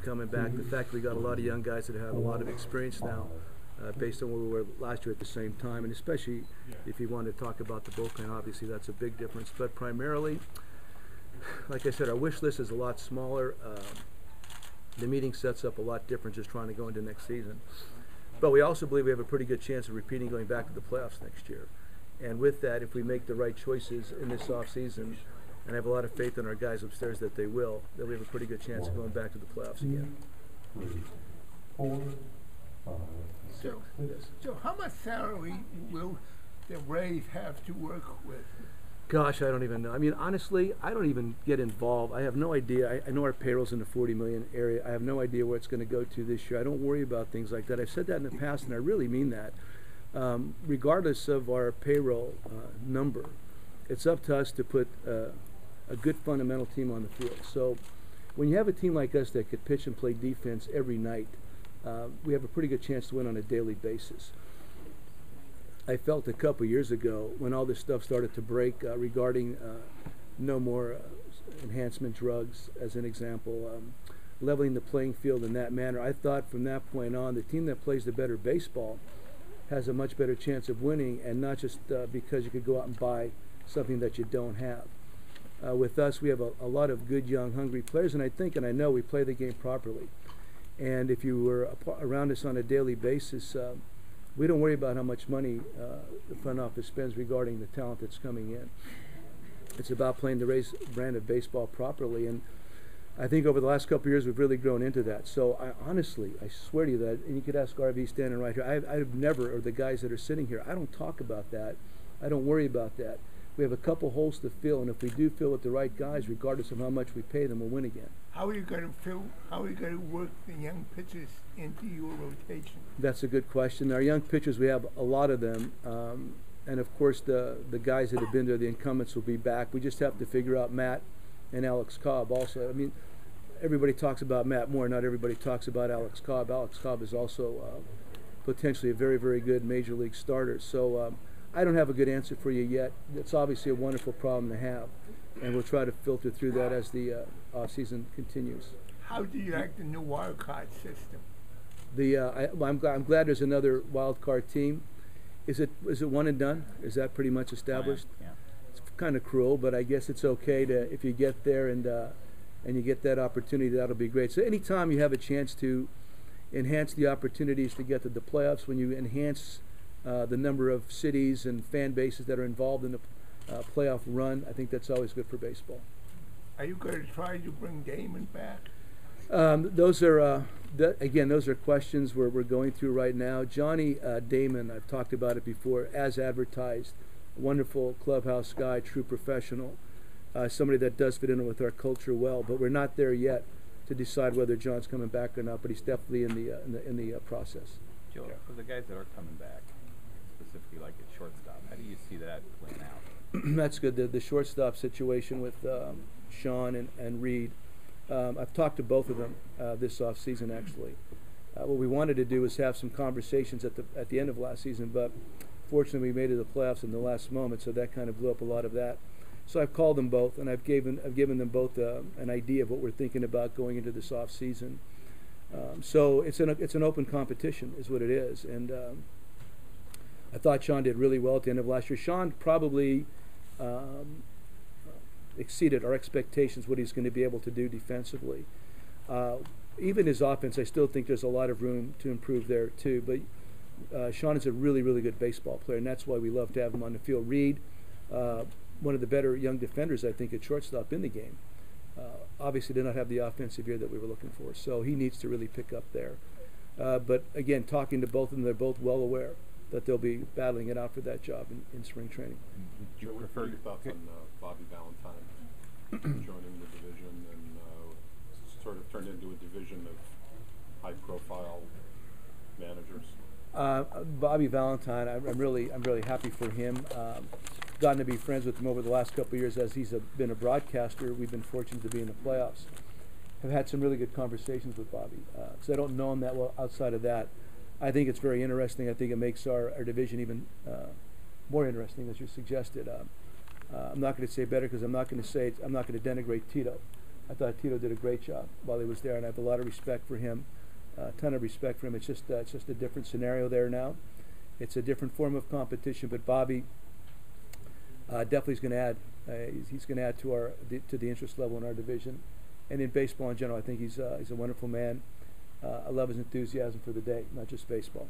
coming back. The fact we got a lot of young guys that have a lot of experience now, based on where we were last year at the same time, and especially if you want to talk about the bullpen, obviously that's a big difference. But primarily, like I said, our wish list is a lot smaller. The meeting sets up a lot different just trying to go into next season. But we also believe we have a pretty good chance of repeating going back to the playoffs next year. And with that, if we make the right choices in this offseason, and I have a lot of faith in our guys upstairs that they will, that we have a pretty good chance of going back to the playoffs again. So how much salary will the Rays have to work with? Gosh, I don't even know. I mean, honestly, I don't even get involved. I have no idea. I know our payroll's in the 40 million area. I have no idea where it's going to go to this year. I don't worry about things like that. I've said that in the past, and I really mean that. Regardless of our payroll number, it's up to us to put a good fundamental team on the field. So when you have a team like us that could pitch and play defense every night, we have a pretty good chance to win on a daily basis. I felt a couple years ago when all this stuff started to break regarding no more enhancement drugs, as an example, leveling the playing field in that manner. I thought from that point on, the team that plays the better baseball has a much better chance of winning, and not just because you could go out and buy something that you don't have. With us, we have a lot of good, young, hungry players, and I think and I know we play the game properly. And if you were around us on a daily basis, we don't worry about how much money the front office spends regarding the talent that's coming in. It's about playing the Rays brand of baseball properly, and I think over the last couple of years we've really grown into that. So I swear to you that, and you could ask RV standing right here, I've never, or the guys that are sitting here, I don't talk about that. I don't worry about that. We have a couple holes to fill, and if we do fill with the right guys, regardless of how much we pay them, we'll win again. How are you going to fill? How are you going to work the young pitchers into your rotation? That's a good question. Our young pitchers, we have a lot of them, and of course the guys that have been there, the incumbents, will be back. We just have to figure out Matt and Alex Cobb also. I mean, everybody talks about Matt Moore, not everybody talks about Alex Cobb. Alex Cobb is also potentially a very, very good major league starter. So I don't have a good answer for you yet. It's obviously a wonderful problem to have, and we'll try to filter through that as the off-season continues. How do you like the new wild card system? I'm glad there's another wild card team. Is it one and done? Is that pretty much established? Yeah. It's kind of cruel, but I guess it's okay to, if you get there and you get that opportunity, that'll be great. So anytime you have a chance to enhance the opportunities to get to the playoffs, when you enhance the number of cities and fan bases that are involved in the playoff run, I think that's always good for baseball. Are you going to try to bring Damon back? Those are those are questions we're going through right now. Johnny Damon, I've talked about it before, as advertised, wonderful clubhouse guy, true professional, somebody that does fit in with our culture well. But we're not there yet to decide whether John's coming back or not. But he's definitely in the process. Joe, for the guys that are coming back, specifically like at shortstop, how do you see that playing out? That's good. The shortstop situation with Sean and Reed. I've talked to both of them this off season actually. What we wanted to do was have some conversations at the end of last season, but fortunately we made it to the playoffs in the last moment, so that kind of blew up a lot of that. So I've called them both, and I've given them both an idea of what we're thinking about going into this off season. So it's an open competition, is what it is, and I thought Sean did really well at the end of last year. Sean probably exceeded our expectations, what he's going to be able to do defensively. Even his offense, I still think there's a lot of room to improve there too. But Sean is a really, really good baseball player, and that's why we love to have him on the field. Reed, one of the better young defenders, I think, at shortstop in the game. Obviously did not have the offensive year that we were looking for, so he needs to really pick up there. But again, talking to both of them, they're both well aware that they'll be battling it out for that job in spring training. Joe, what are your thoughts on Bobby Valentine joining the division and sort of turned into a division of high-profile managers? Bobby Valentine, I'm really happy for him. Gotten to be friends with him over the last couple of years as he's been a broadcaster. We've been fortunate to be in the playoffs. Have had some really good conversations with Bobby. So I don't know him that well outside of that. I think it's very interesting. I think it makes our division even more interesting, as you suggested. I'm not going to say better because I'm not going to denigrate Tito. I thought Tito did a great job while he was there, and I have a lot of respect for him, a ton of respect for him. It's just a different scenario there now. It's a different form of competition, but Bobby definitely is going to add. He's going to add to the interest level in our division, and in baseball in general. I think he's a wonderful man. I love his enthusiasm for the day, not just baseball.